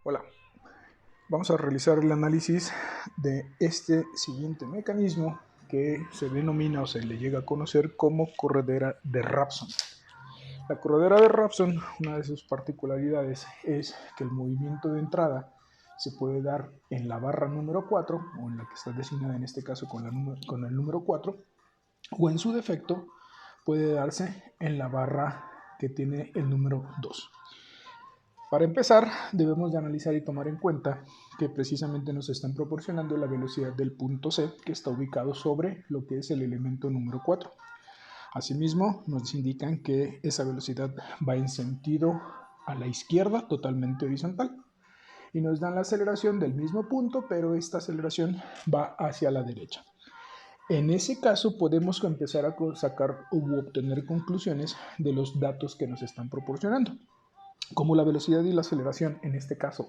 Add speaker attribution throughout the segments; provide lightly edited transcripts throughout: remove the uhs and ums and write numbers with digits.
Speaker 1: Hola, vamos a realizar el análisis de este siguiente mecanismo que se denomina o se le llega a conocer como corredera de Raphson. La corredera de Raphson, una de sus particularidades es que el movimiento de entrada se puede dar en la barra número 4, o en la que está designada en este caso con el número 4, o en su defecto puede darse en la barra que tiene el número 2. Para empezar, debemos de analizar y tomar en cuenta que precisamente nos están proporcionando la velocidad del punto C, que está ubicado sobre lo que es el elemento número 4. Asimismo, nos indican que esa velocidad va en sentido a la izquierda, totalmente horizontal, y nos dan la aceleración del mismo punto, pero esta aceleración va hacia la derecha. En ese caso, podemos empezar a sacar u obtener conclusiones de los datos que nos están proporcionando. Como la velocidad y la aceleración en este caso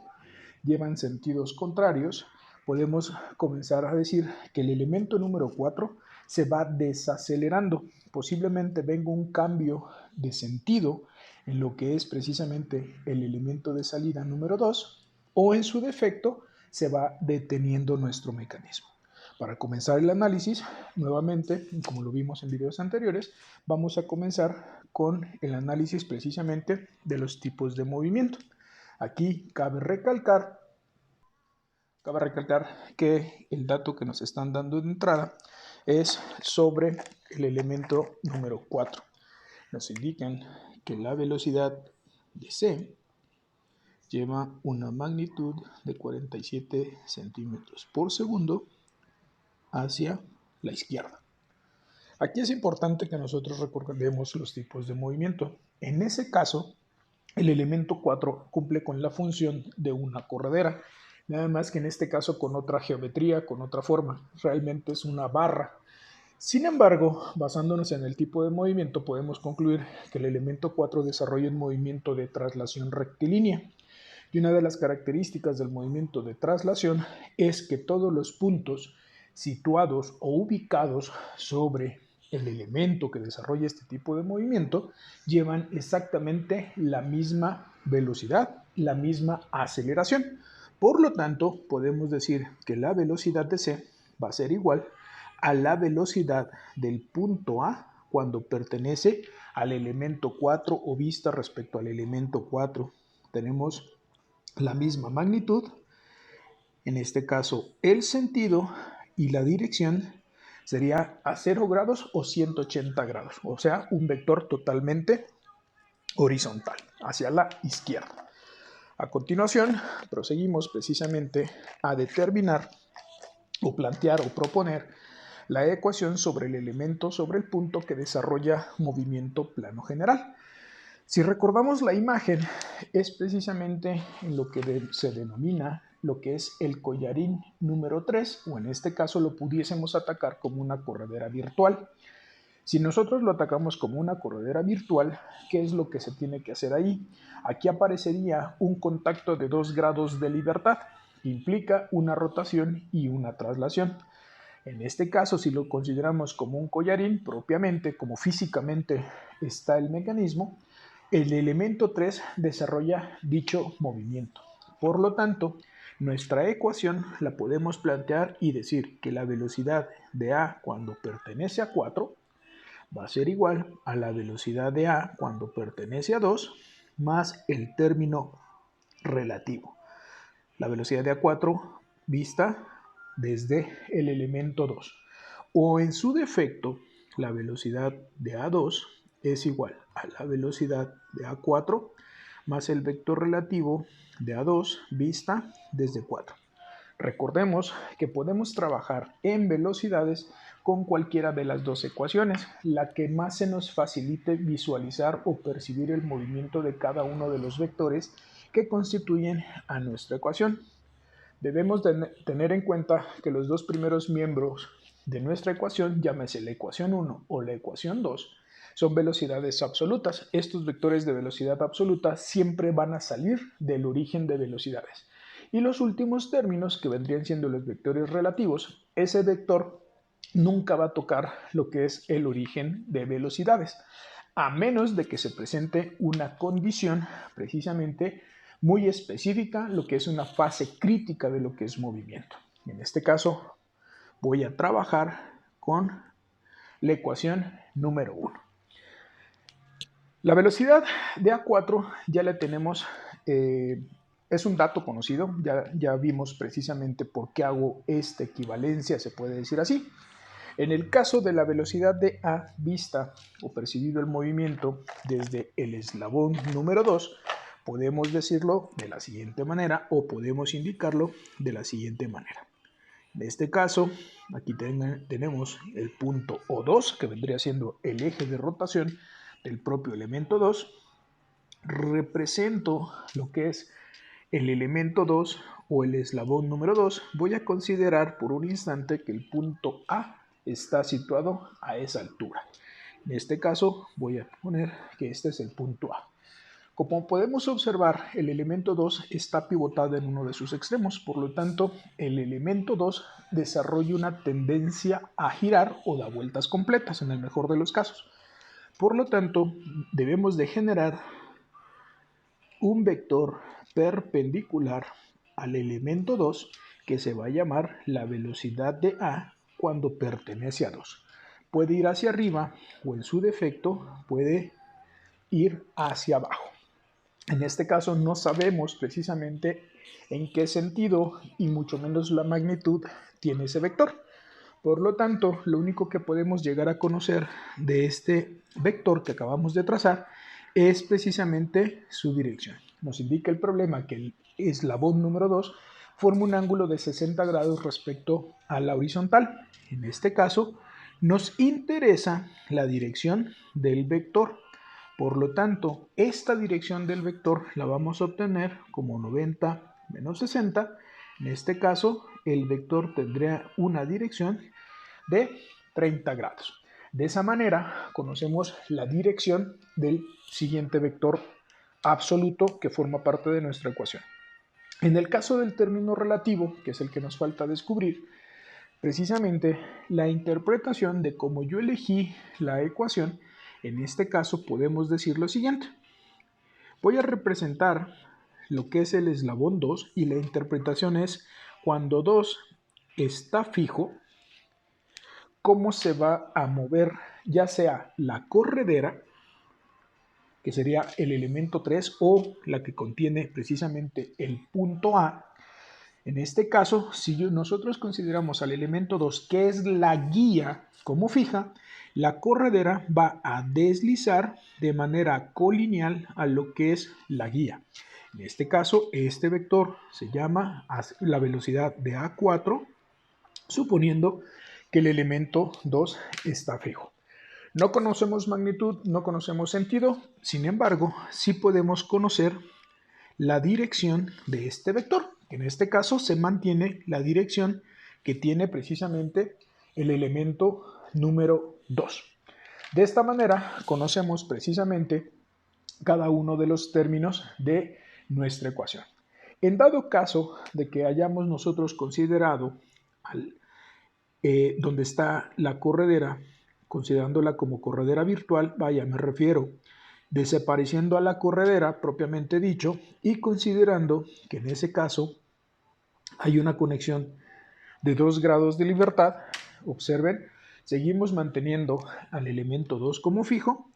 Speaker 1: llevan sentidos contrarios, podemos comenzar a decir que el elemento número 4 se va desacelerando. Posiblemente venga un cambio de sentido en lo que es precisamente el elemento de salida número 2, o en su defecto se va deteniendo nuestro mecanismo. Para comenzar el análisis, nuevamente, como lo vimos en videos anteriores, vamos a comenzar con el análisis precisamente de los tipos de movimiento. Aquí cabe recalcar que el dato que nos están dando de entrada es sobre el elemento número 4. Nos indican que la velocidad de C lleva una magnitud de 47 centímetros por segundo hacia la izquierda. Aquí es importante que nosotros recordemos los tipos de movimiento. En ese caso, el elemento 4 cumple con la función de una corredera, nada más que en este caso con otra geometría, con otra forma. Realmente es una barra. Sin embargo, basándonos en el tipo de movimiento, podemos concluir que el elemento 4 desarrolla un movimiento de traslación rectilínea. Y una de las características del movimiento de traslación es que todos los puntos situados o ubicados sobre el elemento que desarrolla este tipo de movimiento llevan exactamente la misma velocidad, la misma aceleración. Por lo tanto, podemos decir que la velocidad de C va a ser igual a la velocidad del punto A cuando pertenece al elemento 4 o vista respecto al elemento 4. Tenemos la misma magnitud, en este caso el sentido y la dirección sería a 0 grados o 180 grados, o sea, un vector totalmente horizontal, hacia la izquierda. A continuación, proseguimos precisamente a determinar o plantear o proponer la ecuación sobre el elemento, sobre el punto que desarrolla movimiento plano general. Si recordamos la imagen, es precisamente en lo que se denomina lo que es el collarín número 3, o en este caso lo pudiésemos atacar como una corredera virtual. Si nosotros lo atacamos como una corredera virtual, ¿qué es lo que se tiene que hacer ahí? Aquí aparecería un contacto de 2 grados de libertad, que implica una rotación y una traslación. En este caso, si lo consideramos como un collarín, propiamente, como físicamente está el mecanismo, el elemento 3 desarrolla dicho movimiento. Por lo tanto, nuestra ecuación la podemos plantear y decir que la velocidad de A cuando pertenece a 4 va a ser igual a la velocidad de A cuando pertenece a 2 más el término relativo. La velocidad de A4 vista desde el elemento 2. O en su defecto, la velocidad de A2 es igual a la velocidad de A4 más el vector relativo de A2 vista desde 4. Recordemos que podemos trabajar en velocidades con cualquiera de las dos ecuaciones, la que más se nos facilite visualizar o percibir el movimiento de cada uno de los vectores que constituyen a nuestra ecuación. Debemos tener en cuenta que los dos primeros miembros de nuestra ecuación, llámese la ecuación 1 o la ecuación 2, son velocidades absolutas. Estos vectores de velocidad absoluta siempre van a salir del origen de velocidades. Y los últimos términos, que vendrían siendo los vectores relativos, ese vector nunca va a tocar lo que es el origen de velocidades, a menos de que se presente una condición precisamente muy específica, lo que es una fase crítica de lo que es movimiento. En este caso voy a trabajar con la ecuación número 1. La velocidad de A4 ya la tenemos, es un dato conocido, ya vimos precisamente por qué hago esta equivalencia, se puede decir así. En el caso de la velocidad de A vista o percibido el movimiento desde el eslabón número 2, podemos decirlo de la siguiente manera o podemos indicarlo de la siguiente manera. En este caso, aquí tenemos el punto O2, que vendría siendo el eje de rotación del propio elemento 2. Represento lo que es el elemento 2 o el eslabón número 2. Voy a considerar por un instante que el punto A está situado a esa altura. En este caso voy a poner que este es el punto A. Como podemos observar, el elemento 2 está pivotado en uno de sus extremos, por lo tanto, el elemento 2 desarrolla una tendencia a girar o da vueltas completas en el mejor de los casos. Por lo tanto, debemos de generar un vector perpendicular al elemento 2 que se va a llamar la velocidad de A cuando pertenece a 2. Puede ir hacia arriba o en su defecto puede ir hacia abajo. En este caso no sabemos precisamente en qué sentido y mucho menos la magnitud tiene ese vector. Por lo tanto, lo único que podemos llegar a conocer de este vector que acabamos de trazar es precisamente su dirección. Nos indica el problema que el eslabón número 2 forma un ángulo de 60 grados respecto a la horizontal. En este caso, nos interesa la dirección del vector. Por lo tanto, esta dirección del vector la vamos a obtener como 90 menos 60. En este caso, el vector tendría una dirección de 30 grados. De esa manera, conocemos la dirección del siguiente vector absoluto que forma parte de nuestra ecuación. En el caso del término relativo, que es el que nos falta descubrir, precisamente la interpretación de cómo yo elegí la ecuación, en este caso podemos decir lo siguiente. Voy a representar lo que es el eslabón 2 y la interpretación es cuando 2 está fijo, cómo se va a mover ya sea la corredera, que sería el elemento 3 o la que contiene precisamente el punto A. En este caso, si nosotros consideramos al elemento 2, que es la guía como fija, la corredera va a deslizar de manera colineal a lo que es la guía. En este caso, este vector se llama la velocidad de A4, suponiendo que el elemento 2 está fijo. No conocemos magnitud, no conocemos sentido, sin embargo, sí podemos conocer la dirección de este vector. En este caso se mantiene la dirección que tiene precisamente el elemento número 2. De esta manera conocemos precisamente cada uno de los términos de nuestra ecuación. En dado caso de que hayamos nosotros considerado donde está la corredera, considerándola como corredera virtual, vaya, me refiero desapareciendo a la corredera propiamente dicho y considerando que en ese caso hay una conexión de 2 grados de libertad, observen, seguimos manteniendo al elemento 2 como fijo.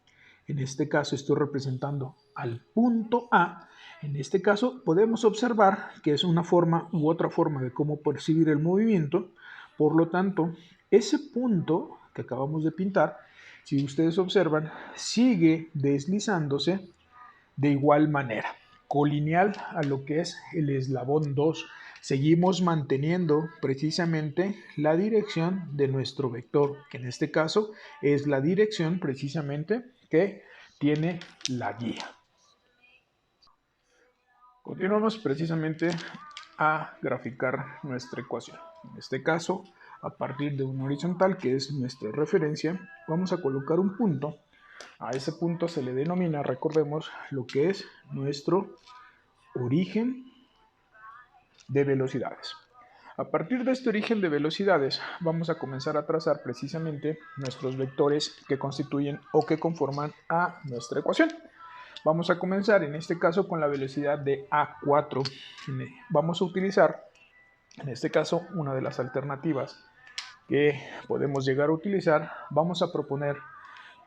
Speaker 1: En este caso estoy representando al punto A. En este caso podemos observar que es una forma u otra forma de cómo percibir el movimiento. Por lo tanto, ese punto que acabamos de pintar, si ustedes observan, sigue deslizándose de igual manera, colineal a lo que es el eslabón 2. Seguimos manteniendo precisamente la dirección de nuestro vector, que en este caso es la dirección precisamente que tiene la guía. Continuamos precisamente a graficar nuestra ecuación. En este caso, a partir de una horizontal que es nuestra referencia, vamos a colocar un punto. A ese punto se le denomina, recordemos, lo que es nuestro origen de velocidades. A partir de este origen de velocidades, vamos a comenzar a trazar precisamente nuestros vectores que constituyen o que conforman a nuestra ecuación. Vamos a comenzar en este caso con la velocidad de A4. Vamos a utilizar en este caso una de las alternativas que podemos llegar a utilizar. Vamos a proponer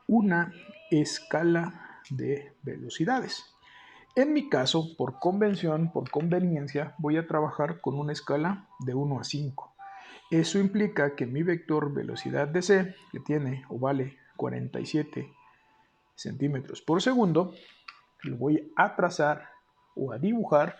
Speaker 1: una escala de velocidades. En mi caso, por convención, por conveniencia, voy a trabajar con una escala de 1 a 5. Eso implica que mi vector velocidad de c, que tiene o vale 47 centímetros por segundo, lo voy a trazar o a dibujar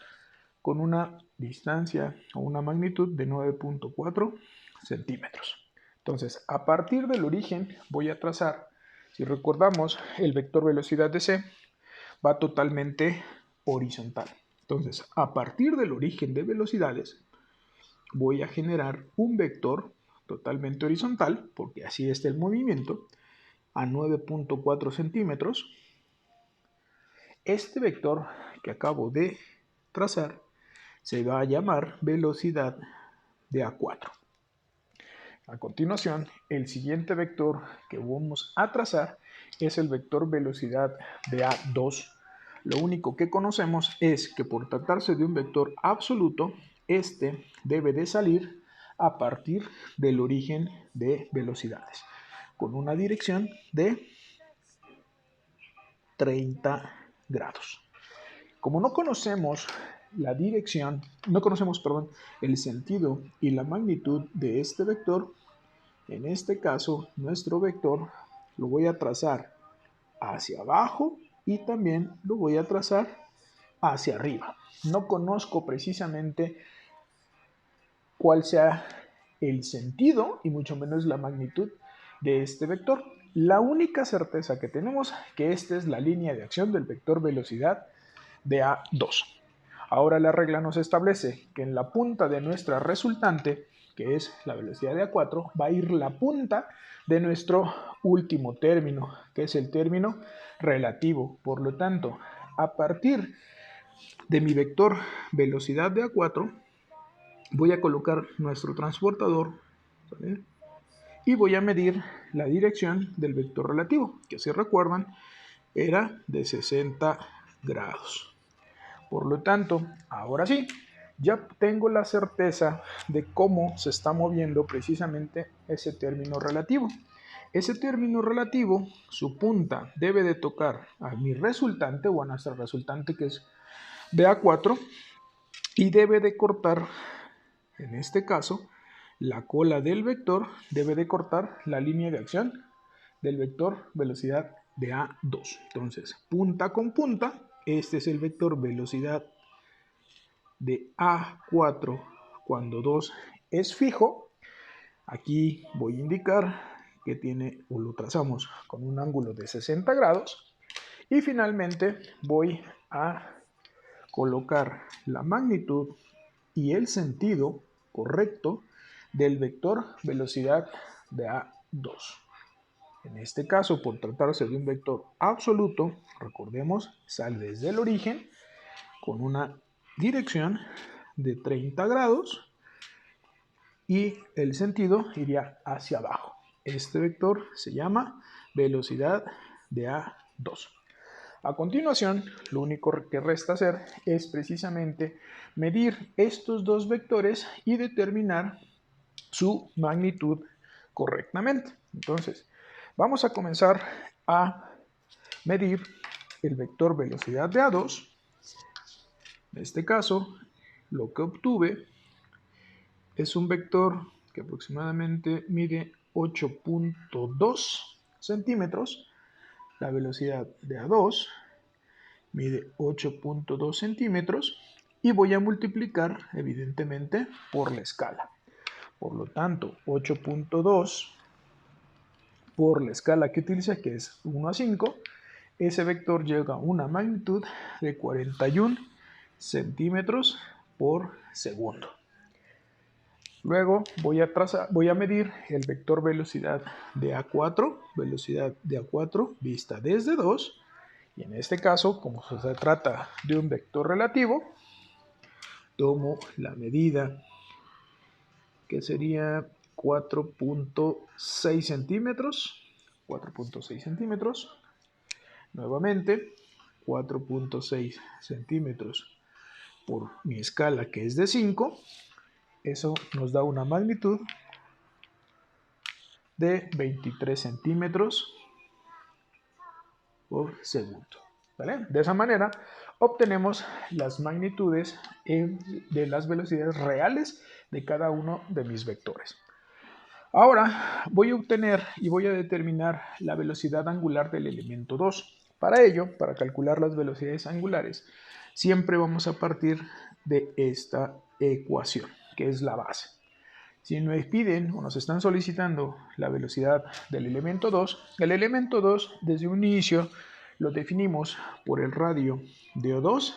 Speaker 1: con una distancia o una magnitud de 9.4 centímetros. Entonces, a partir del origen voy a trazar, si recordamos, el vector velocidad de c va totalmente horizontal. Entonces, a partir del origen de velocidades, voy a generar un vector totalmente horizontal, porque así está el movimiento, a 9.4 centímetros. Este vector que acabo de trazar se va a llamar velocidad de A4. A continuación, el siguiente vector que vamos a trazar es el vector velocidad de A2. Lo único que conocemos es que por tratarse de un vector absoluto, este debe de salir a partir del origen de velocidades, con una dirección de 30 grados. Como no conocemos la dirección, el sentido y la magnitud de este vector, en este caso nuestro vector lo voy a trazar hacia abajo y también lo voy a trazar hacia arriba. No conozco precisamente cuál sea el sentido y mucho menos la magnitud de este vector. La única certeza que tenemos es que esta es la línea de acción del vector velocidad de A2. Ahora la regla nos establece que en la punta de nuestra resultante, que es la velocidad de A4, va a ir la punta de nuestro último término, que es el término relativo. Por lo tanto, a partir de mi vector velocidad de A4, voy a colocar nuestro transportador, ¿vale? Y voy a medir la dirección del vector relativo, que si recuerdan era de 60 grados. Por lo tanto, ahora sí, ya tengo la certeza de cómo se está moviendo precisamente ese término relativo. Ese término relativo, su punta debe de tocar a mi resultante o a nuestra resultante que es de A4 y debe de cortar, en este caso, la cola del vector debe de cortar la línea de acción del vector velocidad de A2. Entonces, punta con punta, este es el vector velocidad de A4 cuando 2 es fijo. Aquí voy a indicar que tiene o lo trazamos con un ángulo de 60 grados. Y finalmente voy a colocar la magnitud y el sentido correcto del vector velocidad de A2. En este caso, por tratarse de un vector absoluto, recordemos, sale desde el origen con una dirección de 30 grados y el sentido iría hacia abajo. Este vector se llama velocidad de A2. A continuación, lo único que resta hacer es precisamente medir estos dos vectores y determinar su magnitud correctamente. Entonces, vamos a comenzar a medir el vector velocidad de A2. En este caso, lo que obtuve es un vector que aproximadamente mide 8.2 centímetros. La velocidad de A2 mide 8.2 centímetros y voy a multiplicar evidentemente por la escala. Por lo tanto, 8.2 por la escala que utiliza, que es 1 a 5, ese vector llega a una magnitud de 41 centímetros por segundo. Luego voy a medir el vector velocidad de A4, vista desde 2, y en este caso, como se trata de un vector relativo, tomo la medida que sería 4.6 centímetros, nuevamente 4.6 centímetros por mi escala, que es de 5, eso nos da una magnitud de 23 centímetros por segundo. ¿Vale? De esa manera obtenemos las magnitudes de las velocidades reales de cada uno de mis vectores. Ahora voy a obtener y voy a determinar la velocidad angular del elemento 2. Para ello, para calcular las velocidades angulares, siempre vamos a partir de esta ecuación, que es la base. Si me piden o nos están solicitando la velocidad del elemento 2, el elemento 2 desde un inicio lo definimos por el radio de O2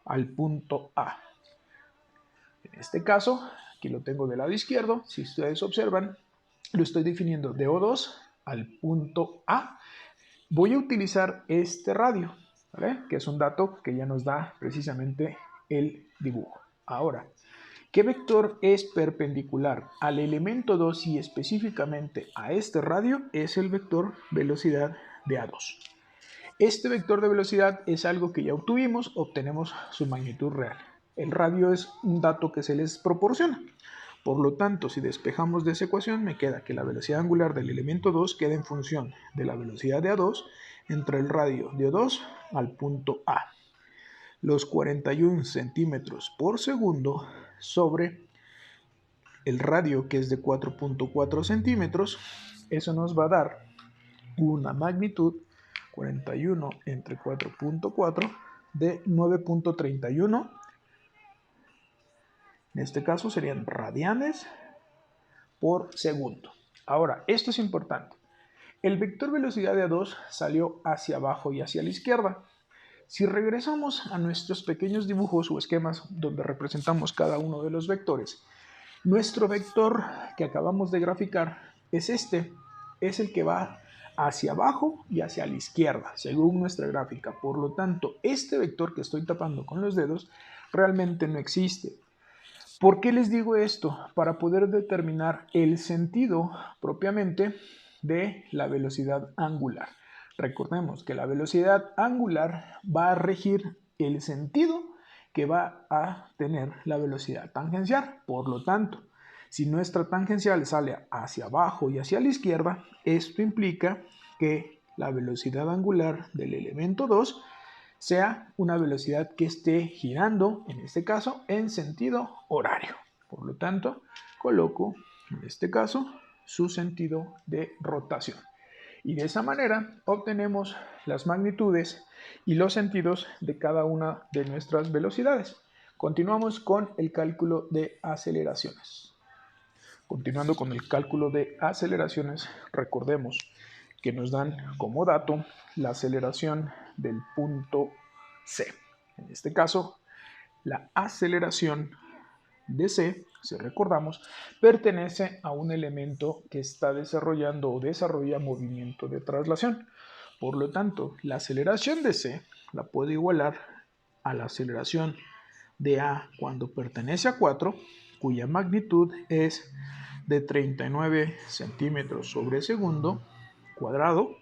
Speaker 1: al punto A. En este caso, aquí lo tengo del lado izquierdo, si ustedes observan, lo estoy definiendo de O2 al punto A. Voy a utilizar este radio, ¿vale? Que es un dato que ya nos da precisamente el dibujo. Ahora, ¿qué vector es perpendicular al elemento 2 y específicamente a este radio? Es el vector velocidad de A2. Este vector de velocidad es algo que ya obtenemos su magnitud real. El radio es un dato que se les proporciona. Por lo tanto, si despejamos de esa ecuación, me queda que la velocidad angular del elemento 2 queda en función de la velocidad de A2 entre el radio de O2 al punto A. Los 41 centímetros por segundo sobre el radio, que es de 4.4 centímetros, eso nos va a dar una magnitud 41 entre 4.4 de 9.31. En este caso serían radianes por segundo. Ahora, esto es importante. El vector velocidad de A2 salió hacia abajo y hacia la izquierda. Si regresamos a nuestros pequeños dibujos o esquemas donde representamos cada uno de los vectores, nuestro vector que acabamos de graficar es este, es el que va hacia abajo y hacia la izquierda, según nuestra gráfica. Por lo tanto, este vector que estoy tapando con los dedos realmente no existe. ¿Por qué les digo esto? Para poder determinar el sentido propiamente de la velocidad angular. Recordemos que la velocidad angular va a regir el sentido que va a tener la velocidad tangencial. Por lo tanto, si nuestra tangencial sale hacia abajo y hacia la izquierda, esto implica que la velocidad angular del elemento 2 sea una velocidad que esté girando, en este caso, en sentido horario. Por lo tanto, coloco, en este caso, su sentido de rotación. Y de esa manera obtenemos las magnitudes y los sentidos de cada una de nuestras velocidades. Continuamos con el cálculo de aceleraciones. Continuando con el cálculo de aceleraciones, recordemos que nos dan como dato la aceleración del punto C. En este caso, la aceleración de C, si recordamos, pertenece a un elemento que está desarrollando o desarrolla movimiento de traslación. Por lo tanto, la aceleración de C la puedo igualar a la aceleración de A cuando pertenece a 4, cuya magnitud es de 39 centímetros sobre segundo cuadrado,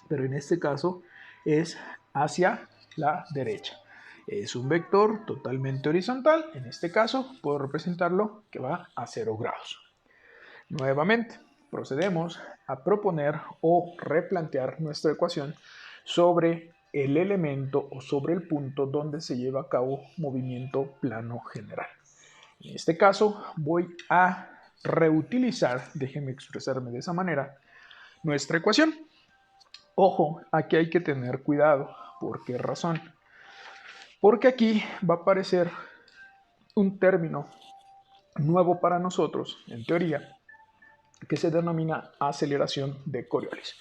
Speaker 1: pero en este caso es hacia la derecha. Es un vector totalmente horizontal, en este caso puedo representarlo que va a 0 grados. Nuevamente, procedemos a proponer o replantear nuestra ecuación sobre el elemento o sobre el punto donde se lleva a cabo movimiento plano general. En este caso voy a reutilizar, déjenme expresarme de esa manera, nuestra ecuación. Ojo, aquí hay que tener cuidado. ¿Por qué razón? Porque aquí va a aparecer un término nuevo para nosotros, en teoría, que se denomina aceleración de Coriolis.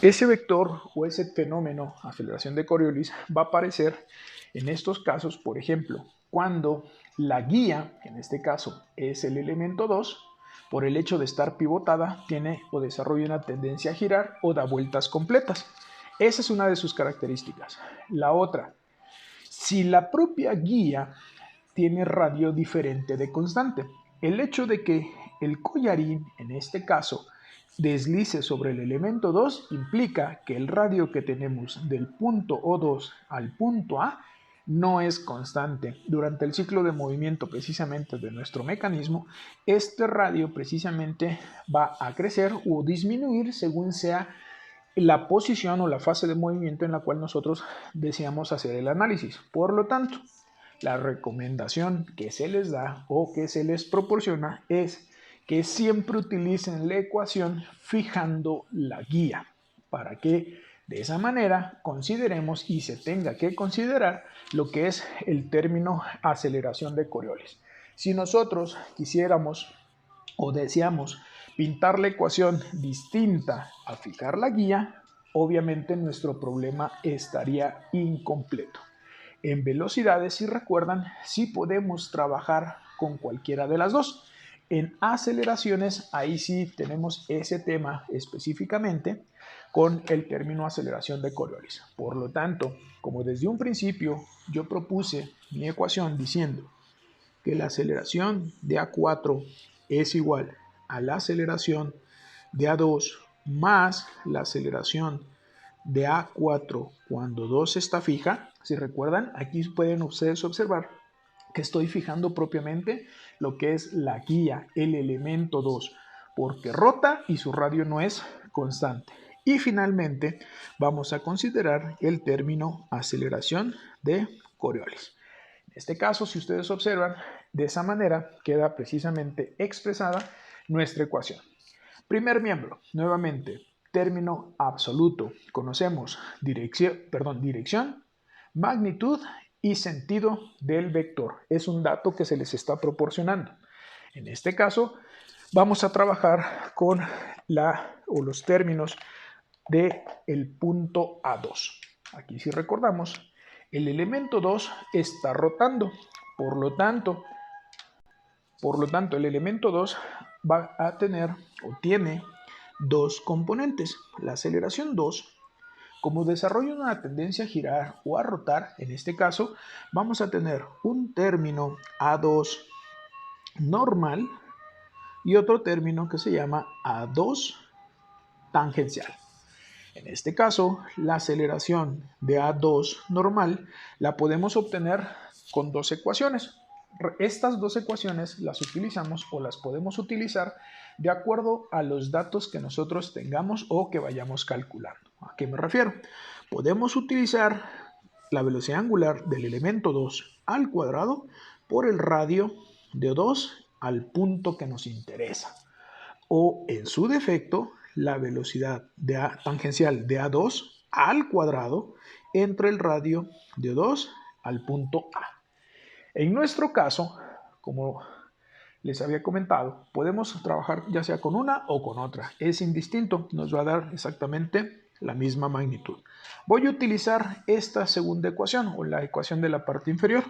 Speaker 1: Ese vector o ese fenómeno, aceleración de Coriolis, va a aparecer en estos casos, por ejemplo, cuando la guía, en este caso es el elemento 2, por el hecho de estar pivotada, tiene o desarrolla una tendencia a girar o da vueltas completas. Esa es una de sus características. La otra, si la propia guía tiene radio diferente de constante, el hecho de que el collarín, en este caso, deslice sobre el elemento 2 implica que el radio que tenemos del punto O2 al punto A no es constante. Durante el ciclo de movimiento precisamente de nuestro mecanismo, este radio precisamente va a crecer o disminuir según sea la posición o la fase de movimiento en la cual nosotros deseamos hacer el análisis. Por lo tanto, la recomendación que se les da o que se les proporciona es que siempre utilicen la ecuación fijando la guía para que de esa manera consideremos y se tenga que considerar lo que es el término aceleración de Coriolis. Si nosotros quisiéramos o deseamos pintar la ecuación distinta a fijar la guía, obviamente nuestro problema estaría incompleto. En velocidades, si recuerdan, sí podemos trabajar con cualquiera de las dos. En aceleraciones, ahí sí tenemos ese tema específicamente con el término aceleración de Coriolis. Por lo tanto, como desde un principio yo propuse mi ecuación diciendo que la aceleración de A4 es igual a la aceleración de A2 más la aceleración de A4 cuando 2 está fija. Si recuerdan, aquí pueden ustedes observar que estoy fijando propiamente lo que es la guía, el elemento 2, porque rota y su radio no es constante. Y finalmente vamos a considerar el término aceleración de Coriolis. En este caso, si ustedes observan, de esa manera queda precisamente expresada nuestra ecuación. Primer miembro, nuevamente, término absoluto. Conocemos dirección, magnitud y sentido del vector. Es un dato que se les está proporcionando. En este caso, vamos a trabajar con los términos del punto A2. Aquí si recordamos, el elemento 2 está rotando. Por lo tanto, el elemento 2 va a tener o tiene dos componentes. La aceleración 2, como desarrolla una tendencia a girar o a rotar, en este caso vamos a tener un término A2 normal y otro término que se llama A2 tangencial. En este caso, la aceleración de A2 normal la podemos obtener con dos ecuaciones. Estas dos ecuaciones las utilizamos o las podemos utilizar de acuerdo a los datos que nosotros tengamos o que vayamos calculando. ¿A qué me refiero? Podemos utilizar la velocidad angular del elemento 2 al cuadrado por el radio de 2 al punto que nos interesa. O en su defecto, la velocidad tangencial de A2 al cuadrado entre el radio de 2 al punto A. En nuestro caso, como les había comentado, podemos trabajar ya sea con una o con otra. Es indistinto, nos va a dar exactamente la misma magnitud. Voy a utilizar esta segunda ecuación o la ecuación de la parte inferior.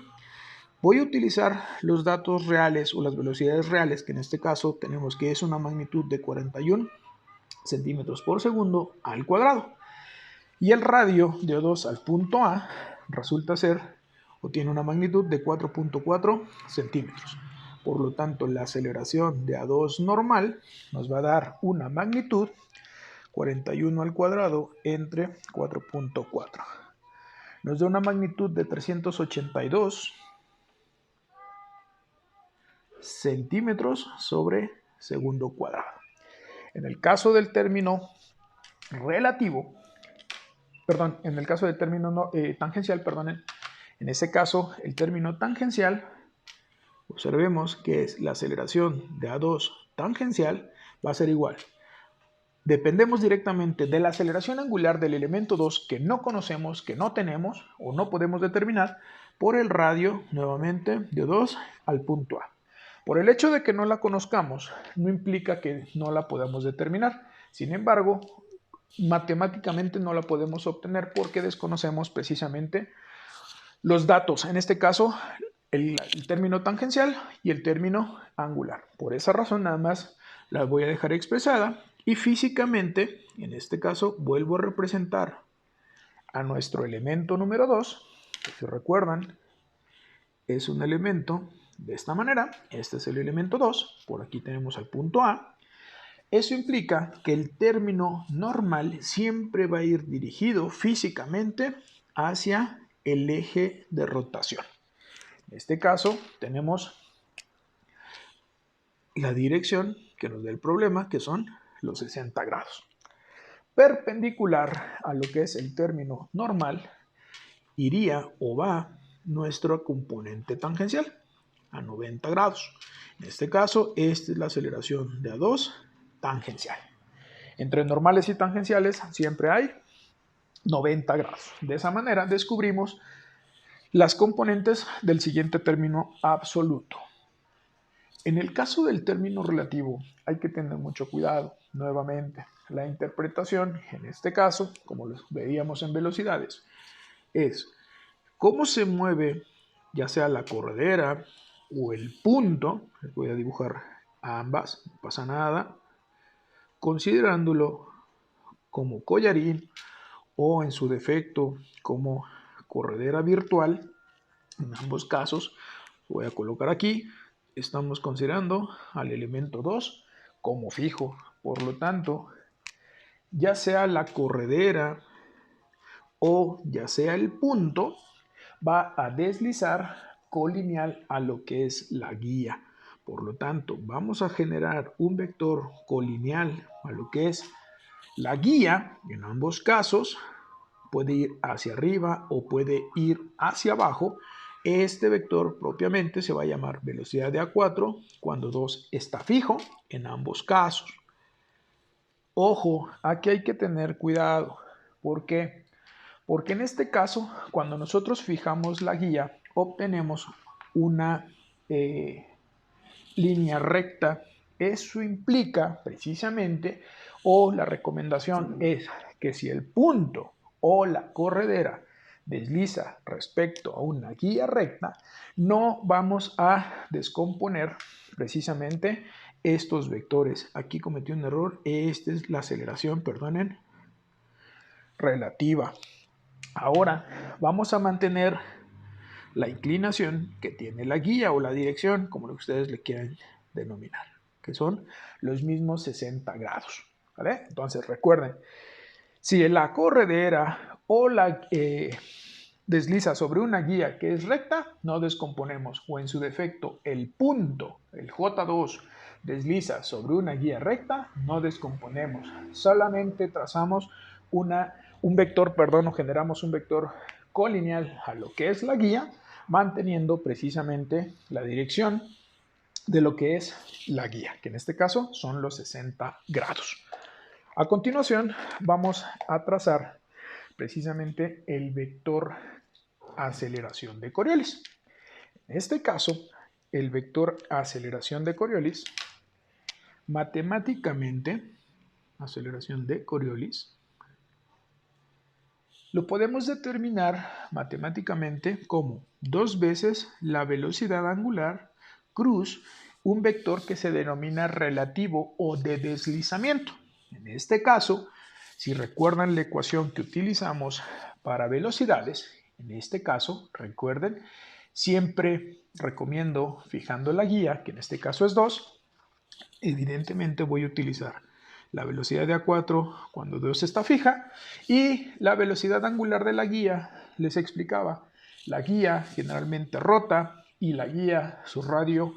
Speaker 1: Voy a utilizar los datos reales o las velocidades reales, que en este caso tenemos que es una magnitud de 41 centímetros por segundo al cuadrado. Y el radio de O2 al punto A resulta ser o tiene una magnitud de 4.4 centímetros. Por lo tanto, la aceleración de A2 normal nos va a dar una magnitud 41 al cuadrado entre 4.4. Nos da una magnitud de 382 centímetros sobre segundo cuadrado. En el caso del término relativo, en el caso del término tangencial, en ese caso el término tangencial, observemos que es la aceleración de A2 tangencial va a ser igual. Dependemos directamente de la aceleración angular del elemento 2 que no conocemos, que no tenemos o no podemos determinar por el radio, nuevamente, de 2 al punto A. Por el hecho de que no la conozcamos, no implica que no la podamos determinar. Sin embargo, matemáticamente no la podemos obtener porque desconocemos precisamente los datos. En este caso, el término tangencial y el término angular. Por esa razón, nada más la voy a dejar expresada. Y físicamente, en este caso, vuelvo a representar a nuestro elemento número 2, que si recuerdan, es un elemento de esta manera. Este es el elemento 2, por aquí tenemos al punto A. Eso implica que el término normal siempre va a ir dirigido físicamente hacia el eje de rotación. En este caso tenemos la dirección que nos da el problema, que son los 60 grados. Perpendicular a lo que es el término normal, iría o va nuestro componente tangencial a 90 grados. En este caso, esta es la aceleración de A2 tangencial. Entre normales y tangenciales siempre hay 90 grados. De esa manera descubrimos las componentes del siguiente término absoluto. En el caso del término relativo hay que tener mucho cuidado. Nuevamente, la interpretación, en este caso, como lo veíamos en velocidades, es cómo se mueve ya sea la corredera o el punto. Les voy a dibujar a ambas, no pasa nada, considerándolo como collarín o en su defecto como corredera virtual. En ambos casos voy a colocar aquí, estamos considerando al elemento 2 como fijo. Por lo tanto, ya sea la corredera o ya sea el punto, va a deslizar colineal a lo que es la guía. Por lo tanto, vamos a generar un vector colineal a lo que es la guía. En ambos casos puede ir hacia arriba o puede ir hacia abajo. Este vector propiamente se va a llamar velocidad de A4 cuando 2 está fijo en ambos casos. Ojo, aquí hay que tener cuidado. ¿Por qué? Porque en este caso, cuando nosotros fijamos la guía, obtenemos una línea recta. Eso implica precisamente, o la recomendación es que si el punto o la corredera desliza respecto a una guía recta, no vamos a descomponer precisamente estos vectores. Aquí cometí un error, esta es la aceleración, perdonen, relativa. Ahora vamos a mantener la inclinación que tiene la guía o la dirección, como lo que ustedes le quieran denominar, que son los mismos 60 grados. ¿Vale? Entonces recuerden, si la corredera o la desliza sobre una guía que es recta, no descomponemos, o en su defecto el punto, el J2, desliza sobre una guía recta, no descomponemos, solamente trazamos un vector, o generamos un vector colineal a lo que es la guía, manteniendo precisamente la dirección de lo que es la guía, que en este caso son los 60 grados. A continuación vamos a trazar precisamente el vector aceleración de Coriolis. En este caso, el vector aceleración de Coriolis, matemáticamente, aceleración de Coriolis, lo podemos determinar matemáticamente como 2 veces la velocidad angular cruz un vector que se denomina relativo o de deslizamiento. En este caso, si recuerdan la ecuación que utilizamos para velocidades, en este caso, recuerden, siempre recomiendo fijando la guía, que en este caso es 2, evidentemente voy a utilizar la velocidad de A4 cuando 2 está fija y la velocidad angular de la guía, les explicaba, la guía generalmente rota y la guía, su radio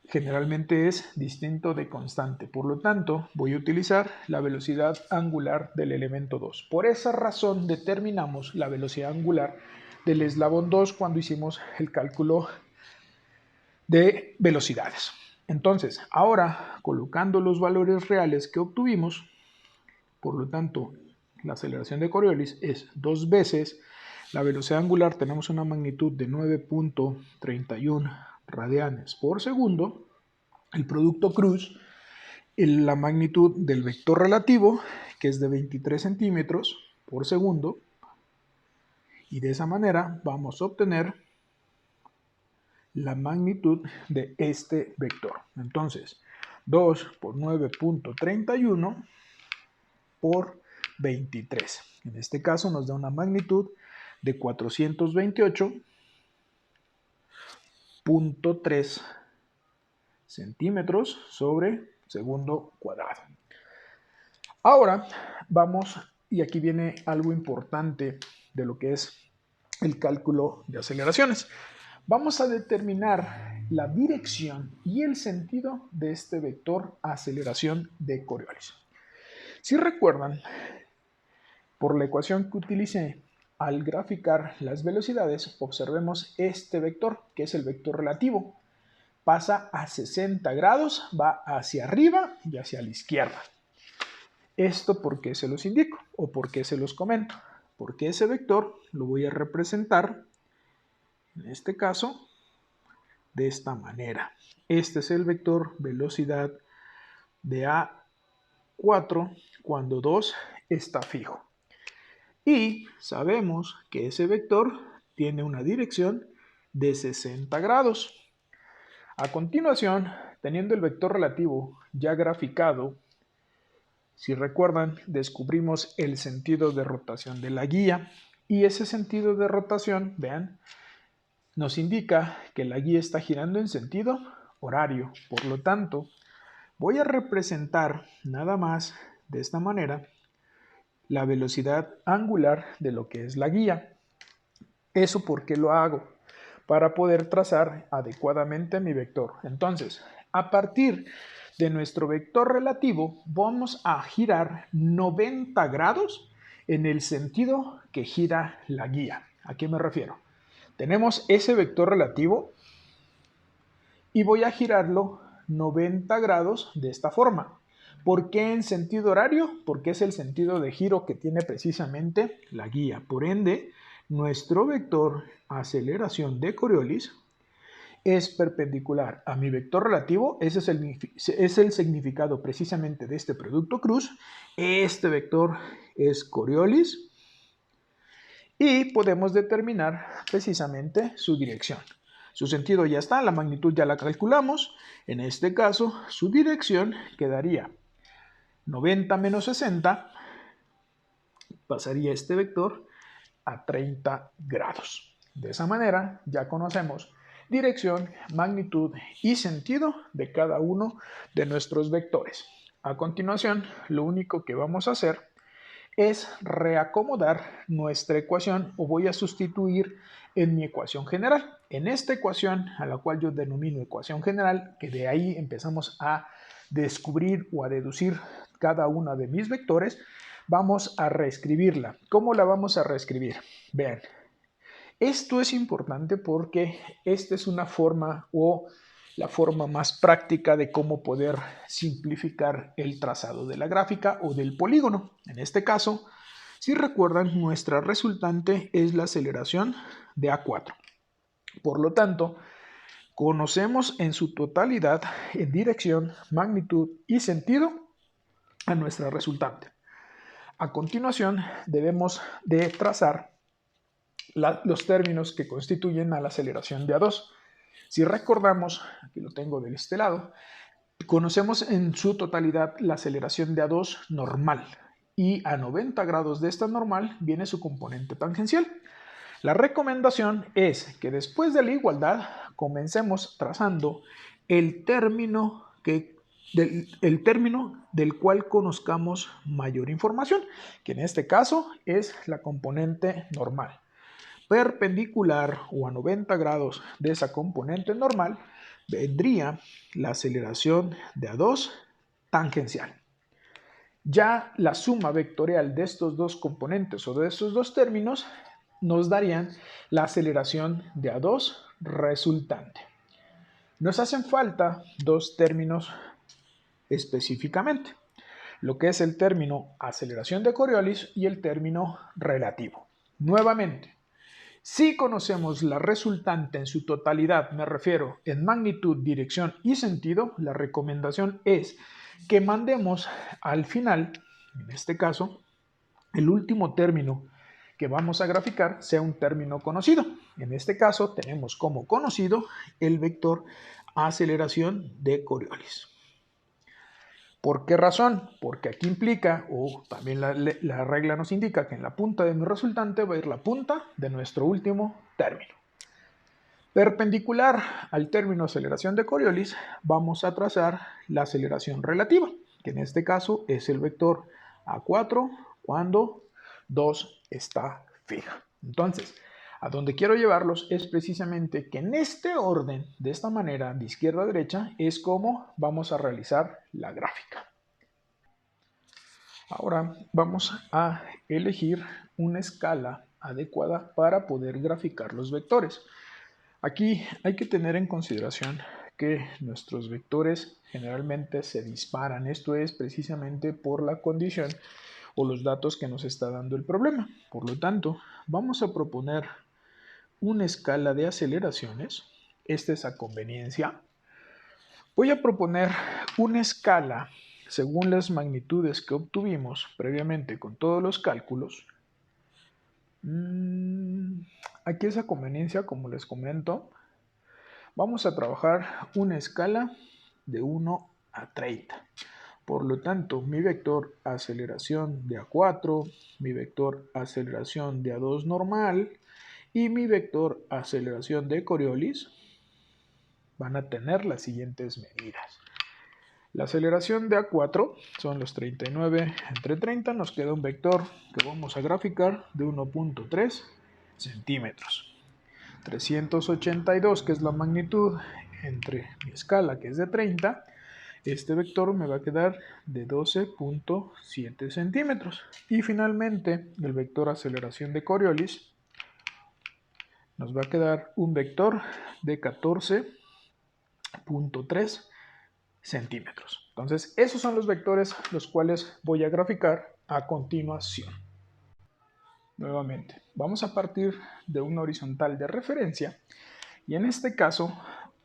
Speaker 1: generalmente es distinto de constante. Por lo tanto, voy a utilizar la velocidad angular del elemento 2. Por esa razón determinamos la velocidad angular del eslabón 2 cuando hicimos el cálculo de velocidades. Entonces, ahora colocando los valores reales que obtuvimos, por lo tanto, la aceleración de Coriolis es 2 veces la velocidad angular, tenemos una magnitud de 9.31 radianes por segundo, el producto cruz, la magnitud del vector relativo, que es de 23 centímetros por segundo, y de esa manera vamos a obtener la magnitud de este vector. Entonces, 2 por 9.31 por 23. En este caso nos da una magnitud de 428.3 centímetros sobre segundo cuadrado. Ahora vamos, y aquí viene algo importante de lo que es el cálculo de aceleraciones. Vamos a determinar la dirección y el sentido de este vector aceleración de Coriolis. Si recuerdan, por la ecuación que utilicé al graficar las velocidades, observemos este vector, que es el vector relativo. Pasa a 60 grados, va hacia arriba y hacia la izquierda. ¿Esto por qué se los indico o por qué se los comento? Porque ese vector lo voy a representar, en este caso, de esta manera. Este es el vector velocidad de A4 cuando 2 está fijo. Y sabemos que ese vector tiene una dirección de 60 grados. A continuación, teniendo el vector relativo ya graficado, si recuerdan, descubrimos el sentido de rotación de la guía y ese sentido de rotación, vean, nos indica que la guía está girando en sentido horario. Por lo tanto, voy a representar nada más de esta manera la velocidad angular de lo que es la guía. ¿Eso por qué lo hago? Para poder trazar adecuadamente mi vector. Entonces, a partir de nuestro vector relativo, vamos a girar 90 grados en el sentido que gira la guía. ¿A qué me refiero? Tenemos ese vector relativo y voy a girarlo 90 grados de esta forma. ¿Por qué en sentido horario? Porque es el sentido de giro que tiene precisamente la guía. Por ende, nuestro vector aceleración de Coriolis es perpendicular a mi vector relativo. Ese es el significado precisamente de este producto cruz. Este vector es Coriolis y podemos determinar precisamente su dirección. Su sentido ya está, la magnitud ya la calculamos. En este caso, su dirección quedaría 90 menos 60, pasaría este vector a 30 grados. De esa manera ya conocemos dirección, magnitud y sentido de cada uno de nuestros vectores. A continuación, lo único que vamos a hacer es reacomodar nuestra ecuación o voy a sustituir en mi ecuación general. En esta ecuación, a la cual yo denomino ecuación general, que de ahí empezamos a descubrir o a deducir cada uno de mis vectores, vamos a reescribirla. ¿Cómo la vamos a reescribir? Vean, esto es importante porque esta es una forma o la forma más práctica de cómo poder simplificar el trazado de la gráfica o del polígono. En este caso, si recuerdan, nuestra resultante es la aceleración de A4. Por lo tanto, conocemos en su totalidad, en dirección, magnitud y sentido, a nuestra resultante. A continuación, debemos de trazar los términos que constituyen a la aceleración de A2. Si recordamos, aquí lo tengo de este lado, conocemos en su totalidad la aceleración de A2 normal y a 90 grados de esta normal viene su componente tangencial. La recomendación es que después de la igualdad comencemos trazando el término del cual conozcamos mayor información, que en este caso es la componente normal. Perpendicular o a 90 grados de esa componente normal vendría la aceleración de A2 tangencial. Ya la suma vectorial de estos dos componentes o de estos dos términos nos darían la aceleración de A2 resultante. Nos hacen falta dos términos específicamente, lo que es el término aceleración de Coriolis y el término relativo. Nuevamente, si conocemos la resultante en su totalidad, me refiero en magnitud, dirección y sentido, la recomendación es que mandemos al final, en este caso, el último término que vamos a graficar sea un término conocido. En este caso tenemos como conocido el vector aceleración de Coriolis. ¿Por qué razón? Porque aquí implica, o también la regla nos indica que en la punta de mi resultante va a ir la punta de nuestro último término. Perpendicular al término aceleración de Coriolis, vamos a trazar la aceleración relativa, que en este caso es el vector A4 cuando 2 está fija. Entonces, a donde quiero llevarlos es precisamente que en este orden, de esta manera, de izquierda a derecha, es como vamos a realizar la gráfica. Ahora vamos a elegir una escala adecuada para poder graficar los vectores. Aquí hay que tener en consideración que nuestros vectores generalmente se disparan. Esto es precisamente por la condición o los datos que nos está dando el problema. Por lo tanto, vamos a proponer una escala de aceleraciones. Esta es a conveniencia. Voy a proponer una escala según las magnitudes que obtuvimos previamente con todos los cálculos. Aquí es a conveniencia, como les comento. Vamos a trabajar una escala de 1 a 30. Por lo tanto, mi vector aceleración de A4, mi vector aceleración de A2 normal y mi vector aceleración de Coriolis van a tener las siguientes medidas. La aceleración de A4 son los 39 entre 30, nos queda un vector que vamos a graficar de 1.3 centímetros. 382, que es la magnitud entre mi escala, que es de 30, este vector me va a quedar de 12.7 centímetros. Y finalmente, el vector aceleración de Coriolis nos va a quedar un vector de 14.3 centímetros. Entonces, esos son los vectores los cuales voy a graficar a continuación. Nuevamente, vamos a partir de una horizontal de referencia y en este caso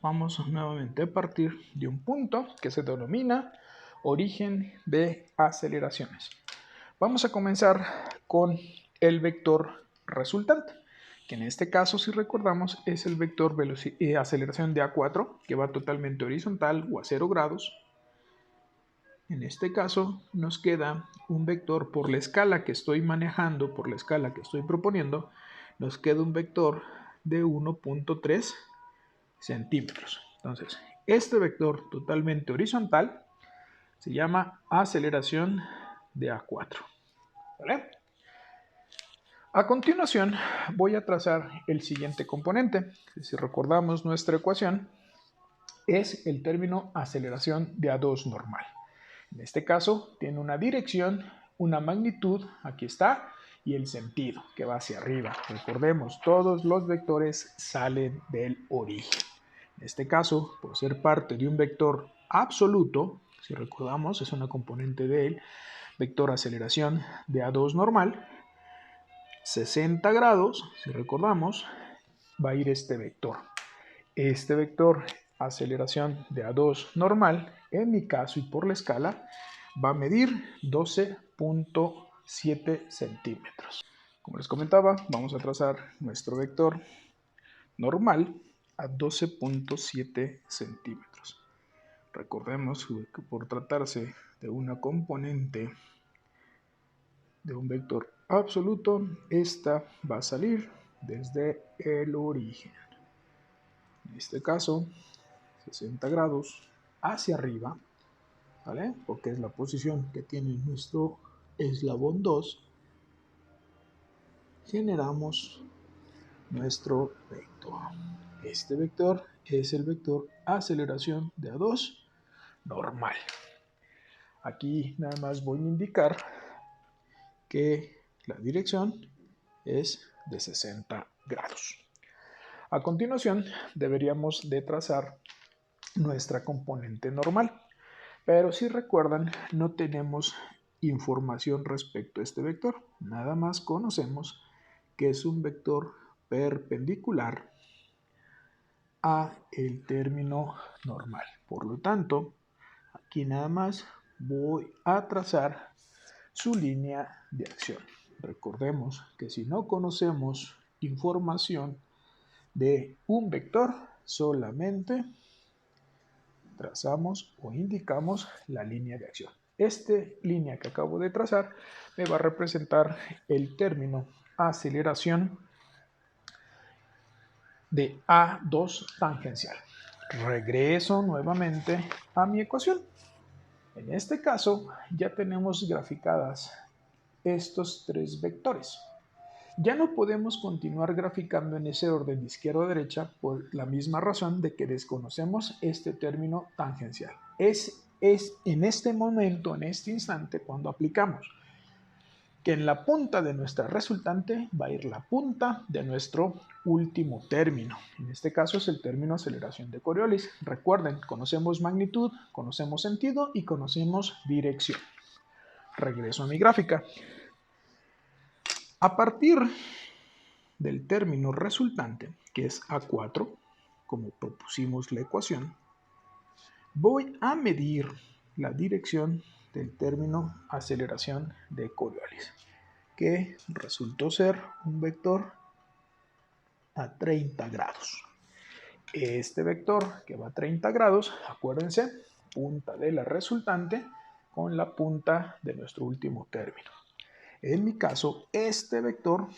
Speaker 1: vamos nuevamente a partir de un punto que se denomina origen de aceleraciones. Vamos a comenzar con el vector resultante, que en este caso, si recordamos, es el vector aceleración de A4, que va totalmente horizontal o a 0 grados. En este caso nos queda un vector por la escala que estoy manejando, por la escala que estoy proponiendo, nos queda un vector de 1.3 centímetros. Entonces, este vector totalmente horizontal se llama aceleración de A4. ¿Vale? A continuación voy a trazar el siguiente componente. Si recordamos nuestra ecuación, es el término aceleración de A2 normal. En este caso tiene una dirección, una magnitud, aquí está, y el sentido que va hacia arriba. Recordemos, todos los vectores salen del origen. En este caso, por ser parte de un vector absoluto, si recordamos, es una componente del vector aceleración de A2 normal, 60 grados, si recordamos, va a ir este vector. Este vector aceleración de A2 normal, en mi caso y por la escala, va a medir 12.7 centímetros. Como les comentaba, vamos a trazar nuestro vector normal a 12.7 centímetros. Recordemos que por tratarse de una componente de un vector absoluto, esta va a salir desde el origen. En este caso, 60 grados hacia arriba, ¿vale? Porque es la posición que tiene nuestro eslabón 2, generamos nuestro vector. Este vector es el vector aceleración de A2 normal. Aquí nada más voy a indicar que la dirección es de 60 grados. A continuación deberíamos de trazar nuestra componente normal. Pero si recuerdan, no tenemos información respecto a este vector. Nada más conocemos que es un vector perpendicular a el término normal. Por lo tanto, aquí nada más voy a trazar su línea de acción. Recordemos que si no conocemos información de un vector, solamente trazamos o indicamos la línea de acción. Esta línea que acabo de trazar me va a representar el término aceleración de A2 tangencial. Regreso nuevamente a mi ecuación. En este caso, ya tenemos graficadas estos tres vectores. Ya no podemos continuar graficando en ese orden de izquierda a derecha por la misma razón de que desconocemos este término tangencial. Es en este momento, en este instante, cuando aplicamos que en la punta de nuestra resultante va a ir la punta de nuestro último término. En este caso es el término aceleración de Coriolis. Recuerden, conocemos magnitud, conocemos sentido y conocemos dirección. Regreso a mi gráfica. A partir del término resultante, que es A4, como propusimos la ecuación, voy a medir la dirección del término aceleración de Coriolis, que resultó ser un vector a 30 grados. Este vector que va a 30 grados, acuérdense, punta de la resultante con la punta de nuestro último término. En mi caso, este vector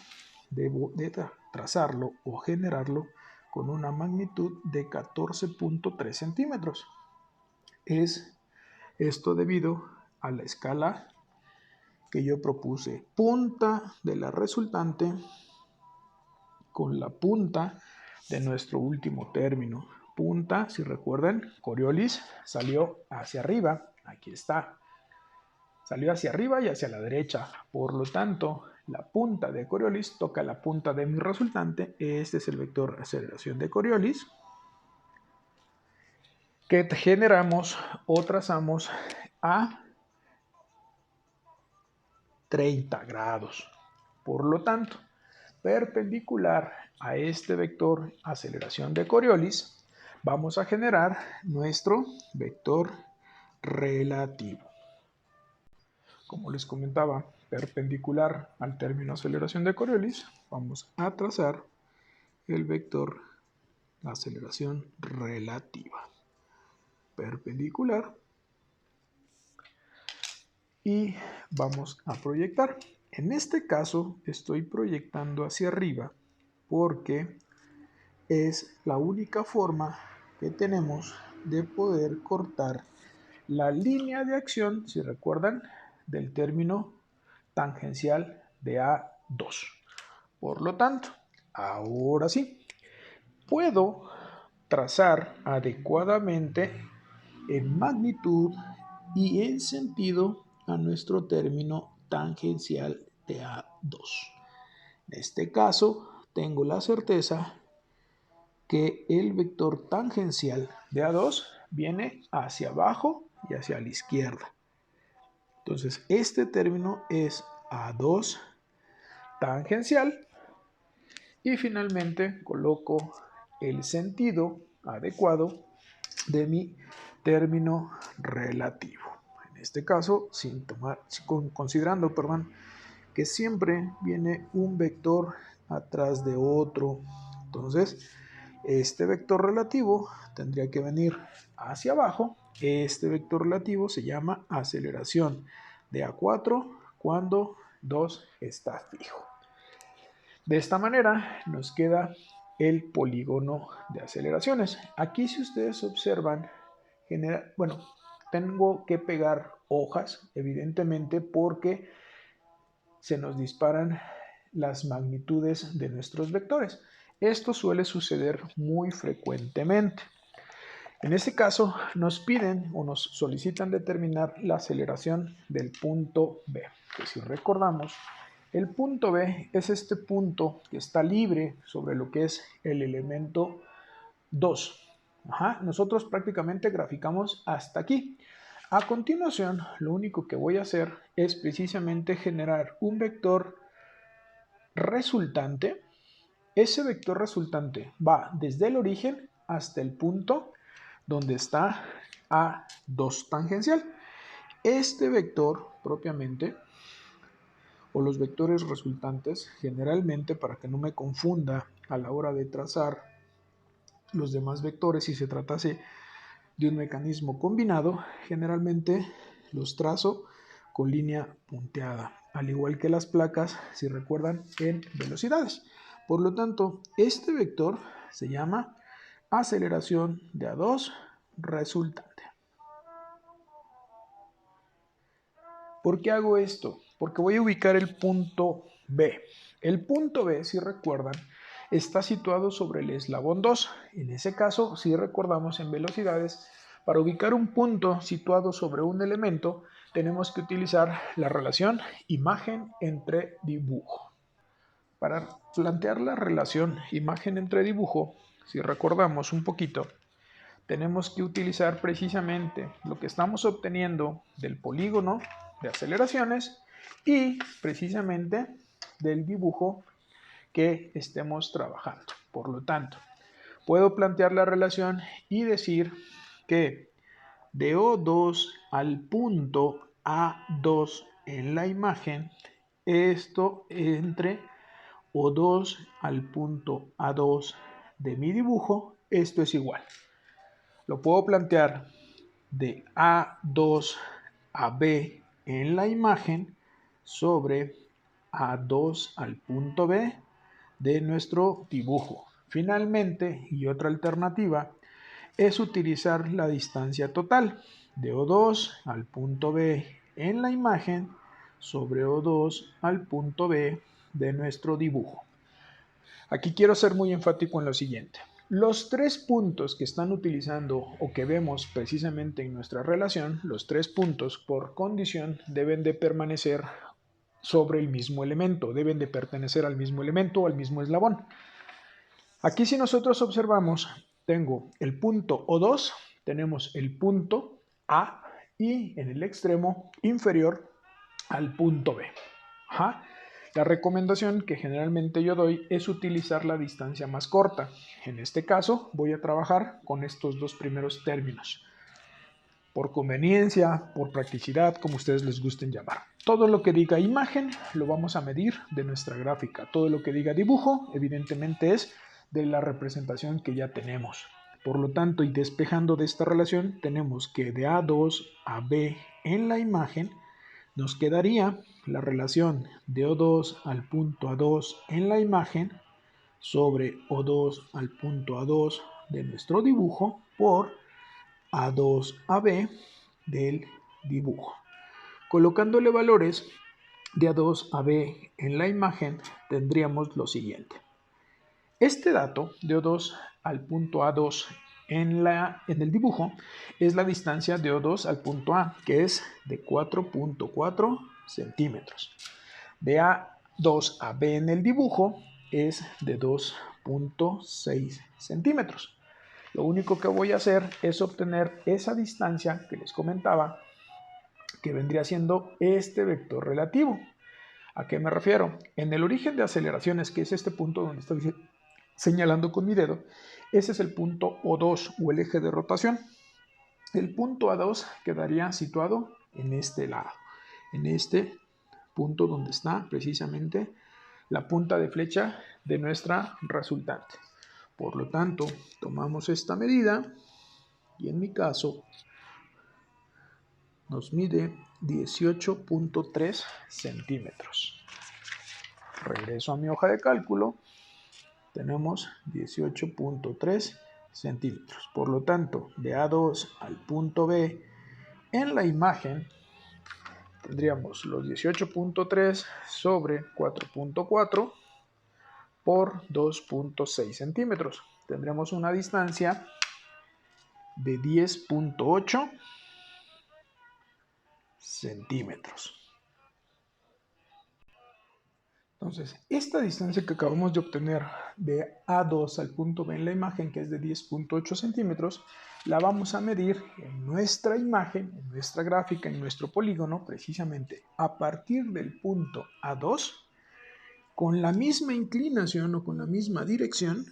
Speaker 1: debo de trazarlo o generarlo con una magnitud de 14.3 centímetros. Es esto debido a la escala que yo propuse. Punta de la resultante con la punta de nuestro último término. Punta, si recuerdan, Coriolis salió hacia arriba. Aquí está. Salió hacia arriba y hacia la derecha. Por lo tanto, la punta de Coriolis toca la punta de mi resultante. Este es el vector aceleración de Coriolis, que generamos o trazamos a 30 grados. Por lo tanto, perpendicular a este vector aceleración de Coriolis, vamos a generar nuestro vector relativo. Como les comentaba, perpendicular al término aceleración de Coriolis, vamos a trazar el vector aceleración relativa. Perpendicular. Y vamos a proyectar. En este caso estoy proyectando hacia arriba porque es la única forma que tenemos de poder cortar la línea de acción, si recuerdan, del término tangencial de A2. Por lo tanto, ahora sí, puedo trazar adecuadamente en magnitud y en sentido a nuestro término tangencial de A2. En este caso, tengo la certeza que el vector tangencial de A2 viene hacia abajo y hacia la izquierda. Entonces, este término es A2 tangencial y finalmente coloco el sentido adecuado de mi término relativo. En este caso, considerando que siempre viene un vector atrás de otro. Entonces, este vector relativo tendría que venir hacia abajo. Este vector relativo se llama aceleración de A4 cuando 2 está fijo. De esta manera nos queda el polígono de aceleraciones. Aquí, si ustedes observan, tengo que pegar hojas, evidentemente, porque se nos disparan las magnitudes de nuestros vectores. Esto suele suceder muy frecuentemente. En este caso, nos piden o nos solicitan determinar la aceleración del punto B, que si recordamos, el punto B es este punto que está libre sobre lo que es el elemento 2. Nosotros prácticamente graficamos hasta aquí. A continuación, lo único que voy a hacer es precisamente generar un vector resultante. Ese vector resultante va desde el origen hasta el punto donde está A2 tangencial. Este vector propiamente, o los vectores resultantes, generalmente, para que no me confunda a la hora de trazar los demás vectores, si se tratase de un mecanismo combinado, generalmente los trazo con línea punteada, al igual que las placas, si recuerdan, en velocidades. Por lo tanto, este vector se llama aceleración de A2 resultante. ¿Por qué hago esto? Porque voy a ubicar el punto B. El punto B, si recuerdan, está situado sobre el eslabón 2. En ese caso, si recordamos en velocidades, para ubicar un punto situado sobre un elemento, tenemos que utilizar la relación imagen entre dibujo. Para plantear la relación imagen entre dibujo, si recordamos un poquito, tenemos que utilizar precisamente lo que estamos obteniendo del polígono de aceleraciones y precisamente del dibujo que estemos trabajando. Por lo tanto, puedo plantear la relación y decir que de O2 al punto A2 en la imagen, esto entre O2 al punto A2 de mi dibujo, esto es igual. Lo puedo plantear de A2 a B en la imagen sobre A2 al punto B de nuestro dibujo. Finalmente, y otra alternativa, es utilizar la distancia total de O2 al punto B en la imagen sobre O2 al punto B de nuestro dibujo. Aquí quiero ser muy enfático en lo siguiente. Los tres puntos que están utilizando o que vemos precisamente en nuestra relación, los tres puntos por condición deben de permanecer sobre el mismo elemento, deben de pertenecer al mismo elemento o al mismo eslabón. Aquí si nosotros observamos, tengo el punto O2, tenemos el punto A y en el extremo inferior al punto B. Ajá. La recomendación que generalmente yo doy es utilizar la distancia más corta. En este caso voy a trabajar con estos dos primeros términos. Por conveniencia, por practicidad, como ustedes les gusten llamar. Todo lo que diga imagen lo vamos a medir de nuestra gráfica. Todo lo que diga dibujo, evidentemente es de la representación que ya tenemos. Por lo tanto, y despejando de esta relación, tenemos que de A2 a B en la imagen nos quedaría la relación de O2 al punto A2 en la imagen sobre O2 al punto A2 de nuestro dibujo por A2 a B del dibujo. Colocándole valores de A2 a B en la imagen tendríamos lo siguiente. Este dato de O2 al punto A2 en el dibujo es la distancia de O2 al punto A, que es de 4.4 centímetros. De A2 a B en el dibujo es de 2.6 centímetros. Lo único que voy a hacer es obtener esa distancia que les comentaba, que vendría siendo este vector relativo. ¿A qué me refiero? En el origen de aceleraciones, que es este punto donde estoy señalando con mi dedo, ese es el punto O2 o el eje de rotación. El punto A2 quedaría situado en este lado, en este punto donde está precisamente la punta de flecha de nuestra resultante. Por lo tanto, tomamos esta medida y en mi caso nos mide 18.3 centímetros. Regreso a mi hoja de cálculo. Tenemos 18.3 centímetros. Por lo tanto, de A2 al punto B en la imagen tendríamos los 18.3 sobre 4.4 por 2.6 centímetros. Tendremos una distancia de 10.8 centímetros. Entonces, esta distancia que acabamos de obtener de A2 al punto B en la imagen, que es de 10.8 centímetros, la vamos a medir en nuestra imagen, en nuestra gráfica, en nuestro polígono, precisamente a partir del punto A2, con la misma inclinación o con la misma dirección.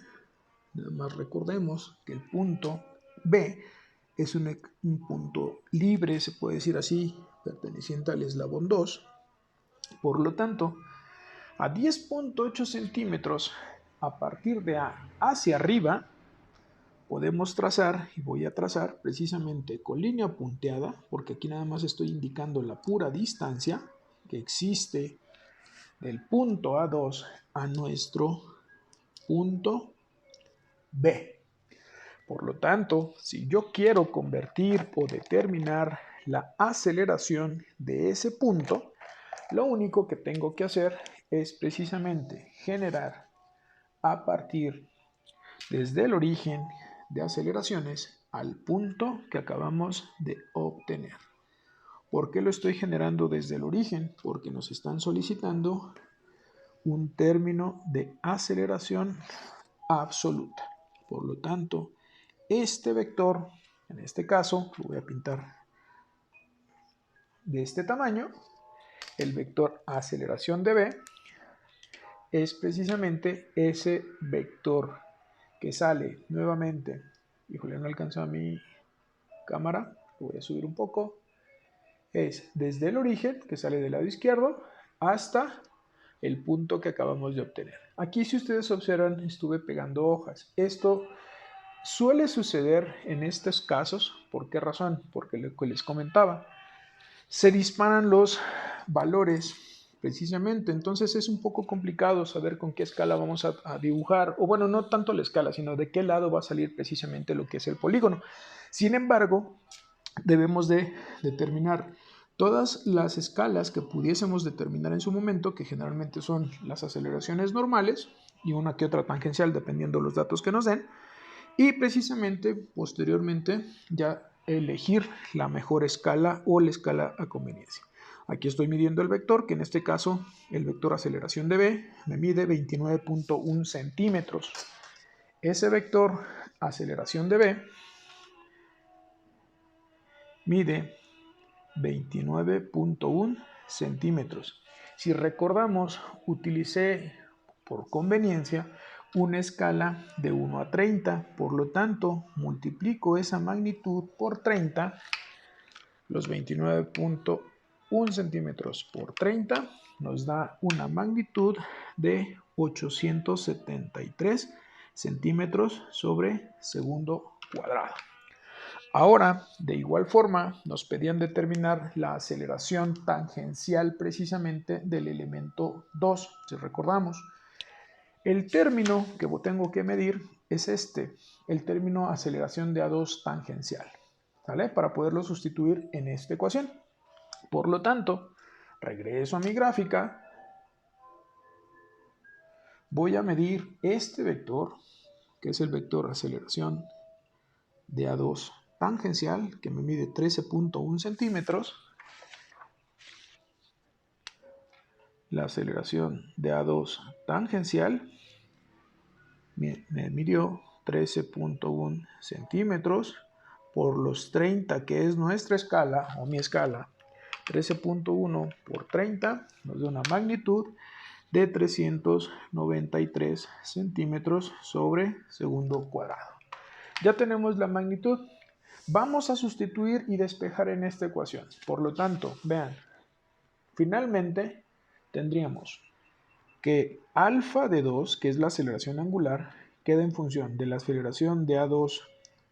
Speaker 1: Nada más recordemos que el punto B es un punto libre, se puede decir así, perteneciente al eslabón 2. Por lo tanto, a 10.8 centímetros a partir de A hacia arriba, podemos trazar, y voy a trazar precisamente con línea punteada, porque aquí nada más estoy indicando la pura distancia que existe del punto A2 a nuestro punto B. Por lo tanto, si yo quiero convertir o determinar la aceleración de ese punto, lo único que tengo que hacer es precisamente generar a partir desde el origen de aceleraciones al punto que acabamos de obtener. ¿Por qué lo estoy generando desde el origen? Porque nos están solicitando un término de aceleración absoluta. Por lo tanto, este vector, en este caso, lo voy a pintar de este tamaño, el vector aceleración de b, es precisamente ese vector que sale nuevamente. Híjole, no alcanzó a mi cámara, lo voy a subir un poco. Es desde el origen, que sale del lado izquierdo, hasta el punto que acabamos de obtener. Aquí, si ustedes observan, estuve pegando hojas. Esto suele suceder en estos casos. ¿Por qué razón? Porque lo que les comentaba, se disparan los valores precisamente, entonces es un poco complicado saber con qué escala vamos a dibujar, o bueno, no tanto la escala, sino de qué lado va a salir precisamente lo que es el polígono. Sin embargo, debemos de determinar todas las escalas que pudiésemos determinar en su momento, que generalmente son las aceleraciones normales y una que otra tangencial, dependiendo de los datos que nos den, y precisamente posteriormente ya elegir la mejor escala o la escala a conveniencia. Aquí estoy midiendo el vector, que en este caso el vector aceleración de b me mide 29.1 centímetros. Ese vector aceleración de b mide 29.1 centímetros. Si recordamos, utilicé por conveniencia una escala de 1 a 30, por lo tanto multiplico esa magnitud por 30, los 29.1 centímetros por 30 nos da una magnitud de 873 centímetros sobre segundo cuadrado. Ahora, de igual forma, nos pedían determinar la aceleración tangencial precisamente del elemento 2, si recordamos. El término que tengo que medir es este, el término aceleración de A2 tangencial, ¿vale? Para poderlo sustituir en esta ecuación. Por lo tanto, regreso a mi gráfica, voy a medir este vector, que es el vector aceleración de A2 tangencial, que me mide 13.1 centímetros. La aceleración de A2 tangencial me midió 13.1 centímetros por los 30, que es nuestra escala, o mi escala. 13.1 por 30 nos da una magnitud de 393 centímetros sobre segundo cuadrado. Ya tenemos la magnitud. Vamos a sustituir y despejar en esta ecuación. Por lo tanto, vean, finalmente tendríamos que alfa de 2, que es la aceleración angular, queda en función de la aceleración de A2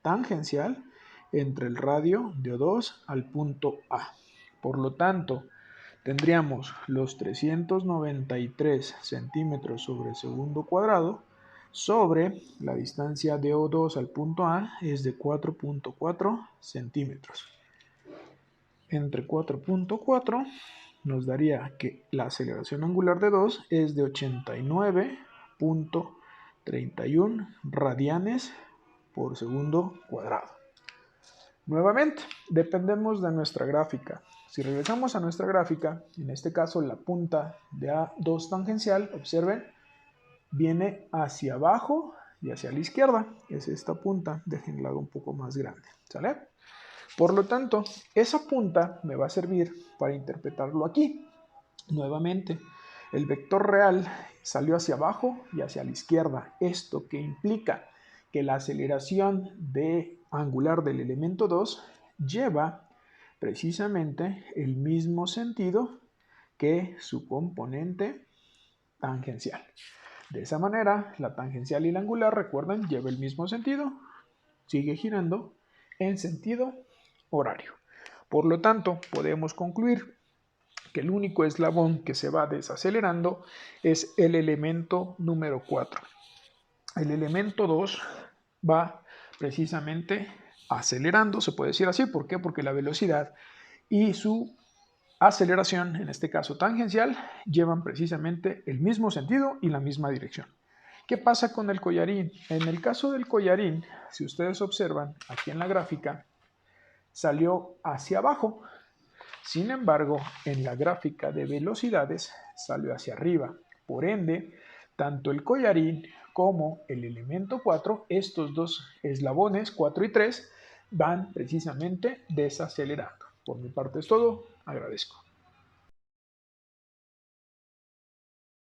Speaker 1: tangencial entre el radio de O2 al punto A. Por lo tanto, tendríamos los 393 centímetros sobre segundo cuadrado sobre la distancia de O2 al punto A es de 4.4 centímetros. Entre 4.4 nos daría que la aceleración angular de 2 es de 89.31 radianes por segundo cuadrado. Nuevamente, dependemos de nuestra gráfica. Si regresamos a nuestra gráfica, en este caso la punta de A2 tangencial, observen, viene hacia abajo y hacia la izquierda. Es esta punta, déjenla un poco más grande, ¿sale? Por lo tanto, esa punta me va a servir para interpretarlo aquí. Nuevamente, el vector real salió hacia abajo y hacia la izquierda. Esto que implica que la aceleración angular del elemento 2 lleva precisamente el mismo sentido que su componente tangencial. De esa manera, la tangencial y la angular, recuerden, lleva el mismo sentido, sigue girando en sentido horario. Por lo tanto, podemos concluir que el único eslabón que se va desacelerando es el elemento número 4. El elemento 2 va precisamente acelerando, se puede decir así. ¿Por qué? Porque la velocidad y su aceleración, en este caso tangencial, llevan precisamente el mismo sentido y la misma dirección. ¿Qué pasa con el collarín? En el caso del collarín, si ustedes observan aquí en la gráfica, salió hacia abajo. Sin embargo, en la gráfica de velocidades salió hacia arriba. Por ende, tanto el collarín como el elemento 4, estos dos eslabones, 4 y 3, van precisamente desacelerando. Por mi parte es todo. Agradezco.